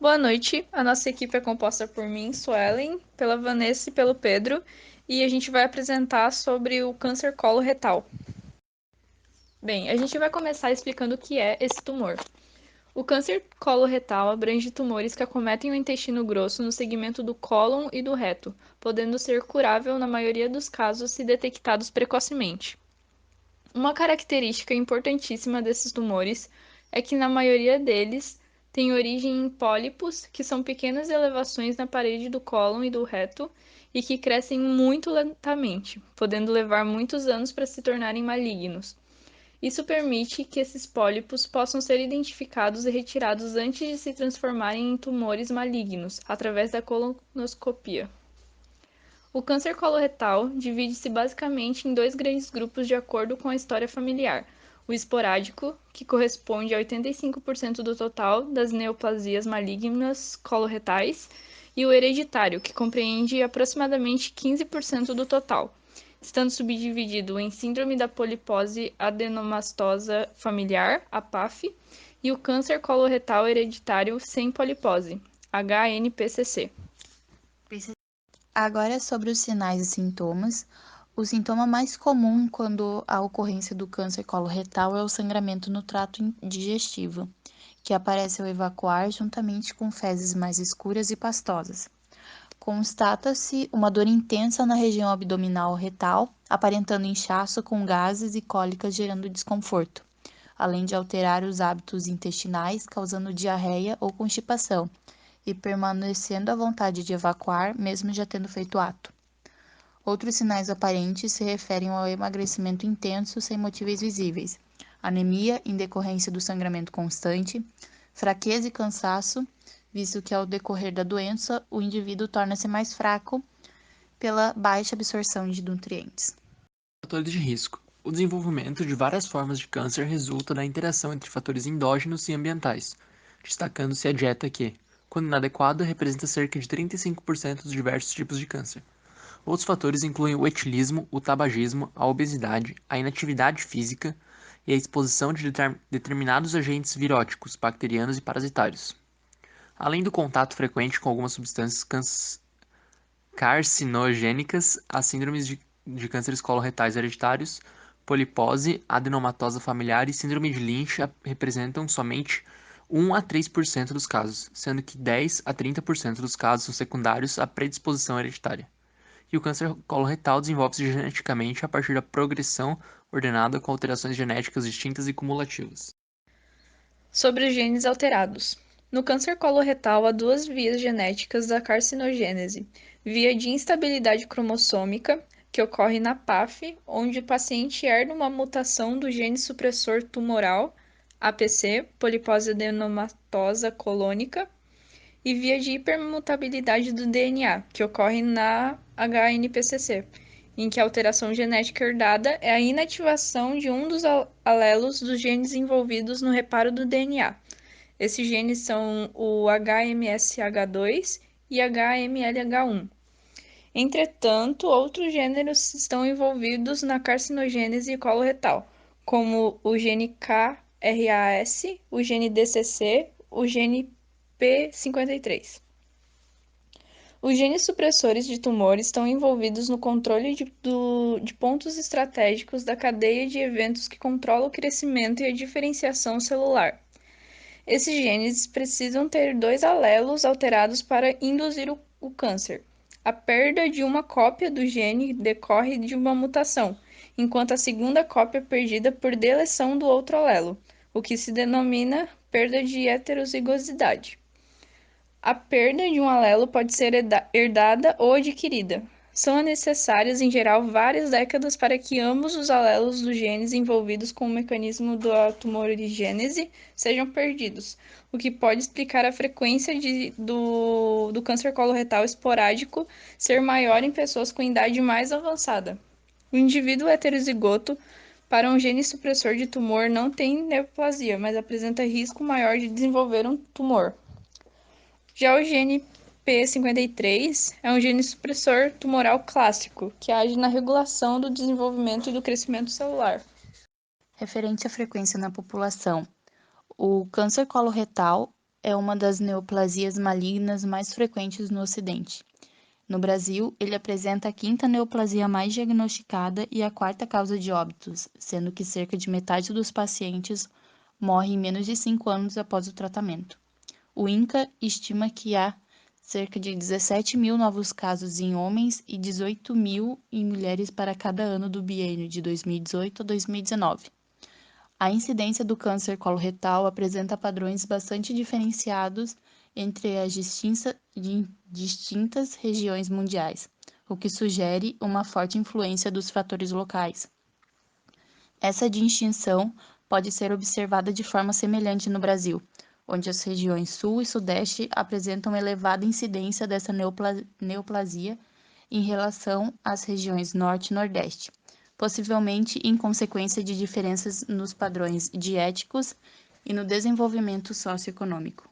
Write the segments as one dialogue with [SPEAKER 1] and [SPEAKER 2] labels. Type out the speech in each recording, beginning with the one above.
[SPEAKER 1] Boa noite, a nossa equipe é composta por mim, Suelen, pela Vanessa e pelo Pedro, e a gente vai apresentar sobre o câncer coloretal. Bem, a gente vai começar explicando o que é esse tumor. O câncer coloretal abrange tumores que acometem o intestino grosso no segmento do cólon e do reto, podendo ser curável na maioria dos casos se detectados precocemente. Uma característica importantíssima desses tumores é que, na maioria deles, tem origem em pólipos, que são pequenas elevações na parede do cólon e do reto e que crescem muito lentamente, podendo levar muitos anos para se tornarem malignos. Isso permite que esses pólipos possam ser identificados e retirados antes de se transformarem em tumores malignos, através da colonoscopia. O câncer coloretal divide-se basicamente em dois grandes grupos de acordo com a história familiar: o esporádico, que corresponde a 85% do total das neoplasias malignas coloretais, e o hereditário, que compreende aproximadamente 15% do total, estando subdividido em síndrome da polipose adenomastosa familiar, a PAF, e o câncer coloretal hereditário sem polipose, HNPCC.
[SPEAKER 2] Agora, sobre os sinais e sintomas. O sintoma mais comum quando há ocorrência do câncer coloretal é o sangramento no trato digestivo, que aparece ao evacuar juntamente com fezes mais escuras e pastosas. Constata-se uma dor intensa na região abdominal retal, aparentando inchaço com gases e cólicas gerando desconforto, além de alterar os hábitos intestinais, causando diarreia ou constipação, e permanecendo à vontade de evacuar, mesmo já tendo feito ato. Outros sinais aparentes se referem ao emagrecimento intenso sem motivos visíveis, anemia em decorrência do sangramento constante, fraqueza e cansaço, visto que ao decorrer da doença o indivíduo torna-se mais fraco pela baixa absorção de nutrientes.
[SPEAKER 3] Fatores de risco. O desenvolvimento de várias formas de câncer resulta da interação entre fatores endógenos e ambientais, destacando-se a dieta que, quando inadequada, representa cerca de 35% dos diversos tipos de câncer. Outros fatores incluem o etilismo, o tabagismo, a obesidade, a inatividade física e a exposição de determinados agentes viróticos, bacterianos e parasitários. Além do contato frequente com algumas substâncias carcinogênicas, as síndromes de cânceres coloretais hereditários, polipose, adenomatosa familiar e síndrome de Lynch representam somente 1 a 3% dos casos, sendo que 10 a 30% dos casos são secundários à predisposição hereditária. E o câncer coloretal desenvolve-se geneticamente a partir da progressão ordenada com alterações genéticas distintas e cumulativas.
[SPEAKER 1] Sobre os genes alterados. No câncer coloretal, há duas vias genéticas da carcinogênese: via de instabilidade cromossômica, que ocorre na PAF, onde o paciente herda uma mutação do gene supressor tumoral, APC, polipose adenomatosa colônica, e via de hipermutabilidade do DNA, que ocorre na HNPCC, em que a alteração genética herdada é a inativação de um dos alelos dos genes envolvidos no reparo do DNA. Esses genes são o HMSH2 e HMLH1. Entretanto, outros gêneros estão envolvidos na carcinogênese coloretal, como o gene KRAS, o gene DCC, o gene P53. Os genes supressores de tumor estão envolvidos no controle de pontos estratégicos da cadeia de eventos que controla o crescimento e a diferenciação celular. Esses genes precisam ter dois alelos alterados para induzir o câncer. A perda de uma cópia do gene decorre de uma mutação, enquanto a segunda cópia é perdida por deleção do outro alelo, o que se denomina perda de heterozigosidade. A perda de um alelo pode ser herdada ou adquirida. São necessárias, em geral, várias décadas para que ambos os alelos dos genes envolvidos com o mecanismo da tumorigênese sejam perdidos, o que pode explicar a frequência do câncer coloretal esporádico ser maior em pessoas com idade mais avançada. O indivíduo heterozigoto para um gene supressor de tumor não tem neoplasia, mas apresenta risco maior de desenvolver um tumor. Já o gene P53 é um gene supressor tumoral clássico, que age na regulação do desenvolvimento e do crescimento celular.
[SPEAKER 2] Referente à frequência na população, o câncer coloretal é uma das neoplasias malignas mais frequentes no Ocidente. No Brasil, ele apresenta a quinta neoplasia mais diagnosticada e a quarta causa de óbitos, sendo que cerca de metade dos pacientes morre em menos de 5 anos após o tratamento. O INCA estima que há cerca de 17 mil novos casos em homens e 18 mil em mulheres para cada ano do biênio de 2018 a 2019. A incidência do câncer coloretal apresenta padrões bastante diferenciados entre as distintas regiões mundiais, o que sugere uma forte influência dos fatores locais. Essa distinção pode ser observada de forma semelhante no Brasil, onde as regiões Sul e Sudeste apresentam elevada incidência dessa neoplasia em relação às regiões Norte e Nordeste, possivelmente em consequência de diferenças nos padrões dietéticos e no desenvolvimento socioeconômico.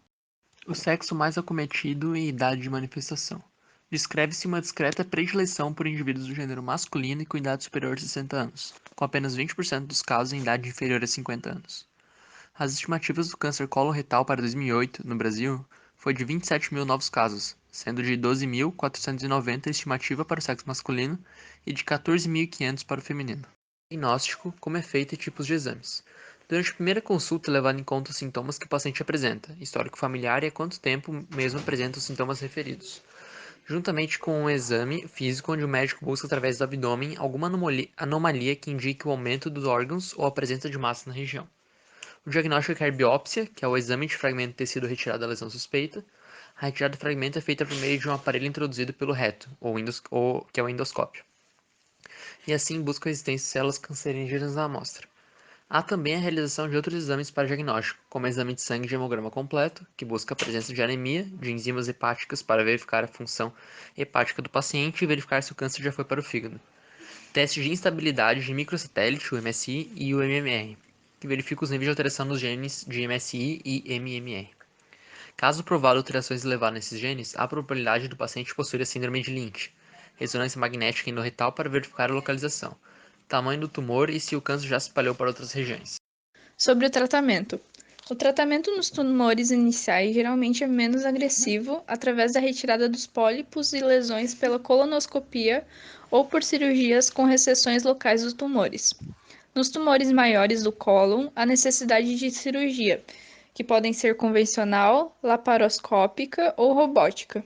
[SPEAKER 3] O sexo mais acometido e idade de manifestação. Descreve-se uma discreta predileção por indivíduos do gênero masculino e com idade superior a 60 anos, com apenas 20% dos casos em idade inferior a 50 anos. As estimativas do câncer coloretal para 2008, no Brasil, foi de 27 mil novos casos, sendo de 12.490 a estimativa para o sexo masculino e de 14.500 para o feminino. Diagnóstico, como é feito e tipos de exames. Durante a primeira consulta é levado em conta os sintomas que o paciente apresenta, histórico familiar e há quanto tempo mesmo apresenta os sintomas referidos, juntamente com um exame físico onde o médico busca através do abdômen alguma anomalia que indique o aumento dos órgãos ou a presença de massa na região. O diagnóstico requer biópsia, que é o exame de fragmento de tecido retirado da lesão suspeita. A retirada do fragmento é feita por meio de um aparelho introduzido pelo reto, que é o endoscópio, e assim busca a existência de células cancerígenas na amostra. Há também a realização de outros exames para diagnóstico, como o exame de sangue de hemograma completo, que busca a presença de anemia, de enzimas hepáticas para verificar a função hepática do paciente e verificar se o câncer já foi para o fígado. Testes de instabilidade de microsatélite, o MSI, e o MMR, que verifica os níveis de alteração nos genes de MSI e MMR. Caso provado alterações elevadas nesses genes, há a probabilidade do paciente possuir a síndrome de Lynch, ressonância magnética endorretal para verificar a localização, tamanho do tumor e se o câncer já se espalhou para outras regiões.
[SPEAKER 1] Sobre o tratamento. O tratamento nos tumores iniciais geralmente é menos agressivo, através da retirada dos pólipos e lesões pela colonoscopia ou por cirurgias com reseções locais dos tumores. Nos tumores maiores do cólon, há necessidade de cirurgia, que podem ser convencional, laparoscópica ou robótica.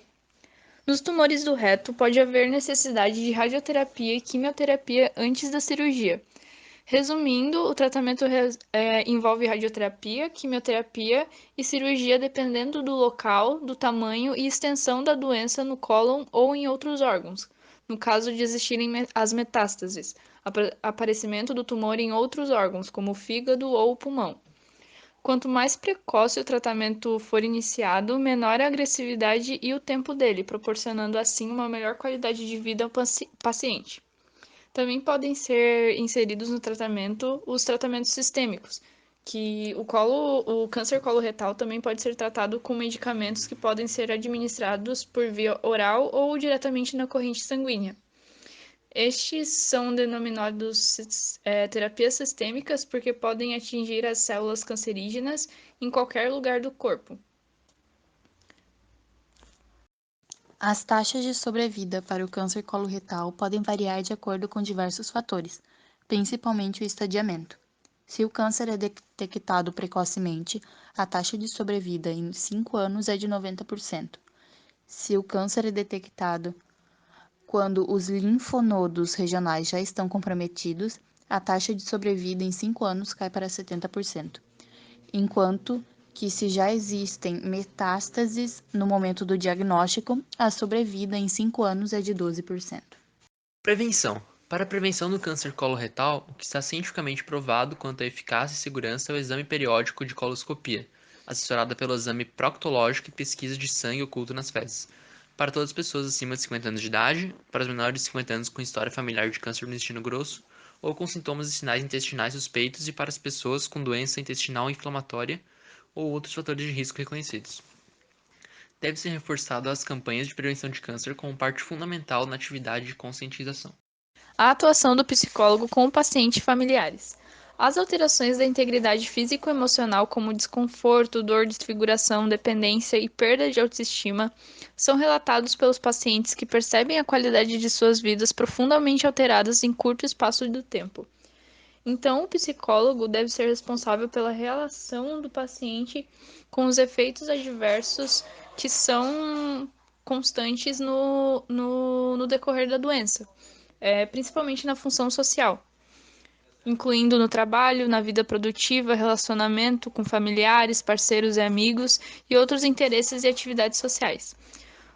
[SPEAKER 1] Nos tumores do reto, pode haver necessidade de radioterapia e quimioterapia antes da cirurgia. Resumindo, o tratamento envolve radioterapia, quimioterapia e cirurgia dependendo do local, do tamanho e extensão da doença no cólon ou em outros órgãos, no caso de existirem as metástases, aparecimento do tumor em outros órgãos, como o fígado ou o pulmão. Quanto mais precoce o tratamento for iniciado, menor a agressividade e o tempo dele, proporcionando assim uma melhor qualidade de vida ao paciente. Também podem ser inseridos no tratamento os tratamentos sistêmicos, que o câncer coloretal também pode ser tratado com medicamentos que podem ser administrados por via oral ou diretamente na corrente sanguínea. Estes são denominados terapias sistêmicas porque podem atingir as células cancerígenas em qualquer lugar do corpo.
[SPEAKER 2] As taxas de sobrevida para o câncer coloretal podem variar de acordo com diversos fatores, principalmente o estadiamento. Se o câncer é detectado precocemente, a taxa de sobrevida em 5 anos é de 90%. Se o câncer é detectado quando os linfonodos regionais já estão comprometidos, a taxa de sobrevida em 5 anos cai para 70%, enquanto que se já existem metástases no momento do diagnóstico, a sobrevida em 5 anos é de 12%.
[SPEAKER 3] Prevenção. Para a prevenção do câncer coloretal, o que está cientificamente provado quanto à eficácia e segurança é o exame periódico de coloscopia, assessorada pelo exame proctológico e pesquisa de sangue oculto nas fezes, para todas as pessoas acima de 50 anos de idade, para os menores de 50 anos com história familiar de câncer no intestino grosso ou com sintomas e sinais intestinais suspeitos e para as pessoas com doença intestinal inflamatória ou outros fatores de risco reconhecidos. Deve ser reforçado as campanhas de prevenção de câncer como parte fundamental na atividade de conscientização.
[SPEAKER 1] A atuação do psicólogo com o paciente e familiares. As alterações da integridade físico-emocional, como desconforto, dor, desfiguração, dependência e perda de autoestima, são relatados pelos pacientes que percebem a qualidade de suas vidas profundamente alteradas em curto espaço de tempo. Então, o psicólogo deve ser responsável pela relação do paciente com os efeitos adversos que são constantes no decorrer da doença, principalmente na função social, incluindo no trabalho, na vida produtiva, relacionamento com familiares, parceiros e amigos e outros interesses e atividades sociais.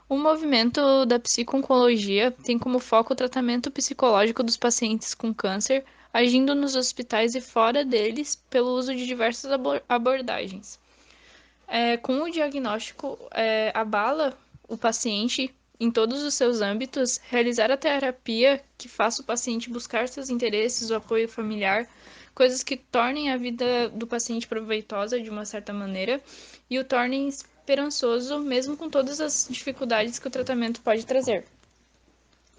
[SPEAKER 1] O movimento da psico-oncologia tem como foco o tratamento psicológico dos pacientes com câncer, agindo nos hospitais e fora deles pelo uso de diversas abordagens. Com o diagnóstico, abala o paciente em todos os seus âmbitos, realizar a terapia que faça o paciente buscar seus interesses, o apoio familiar, coisas que tornem a vida do paciente proveitosa de uma certa maneira e o tornem esperançoso, mesmo com todas as dificuldades que o tratamento pode trazer.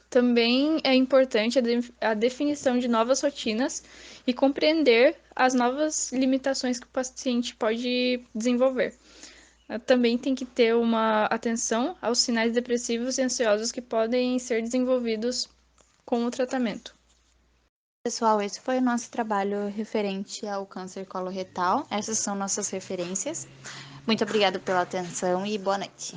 [SPEAKER 1] Também é importante a definição de novas rotinas e compreender as novas limitações que o paciente pode desenvolver. Também tem que ter uma atenção aos sinais depressivos e ansiosos que podem ser desenvolvidos com o tratamento.
[SPEAKER 2] Pessoal, esse foi o nosso trabalho referente ao câncer coloretal. Essas são nossas referências. Muito obrigada pela atenção e boa noite.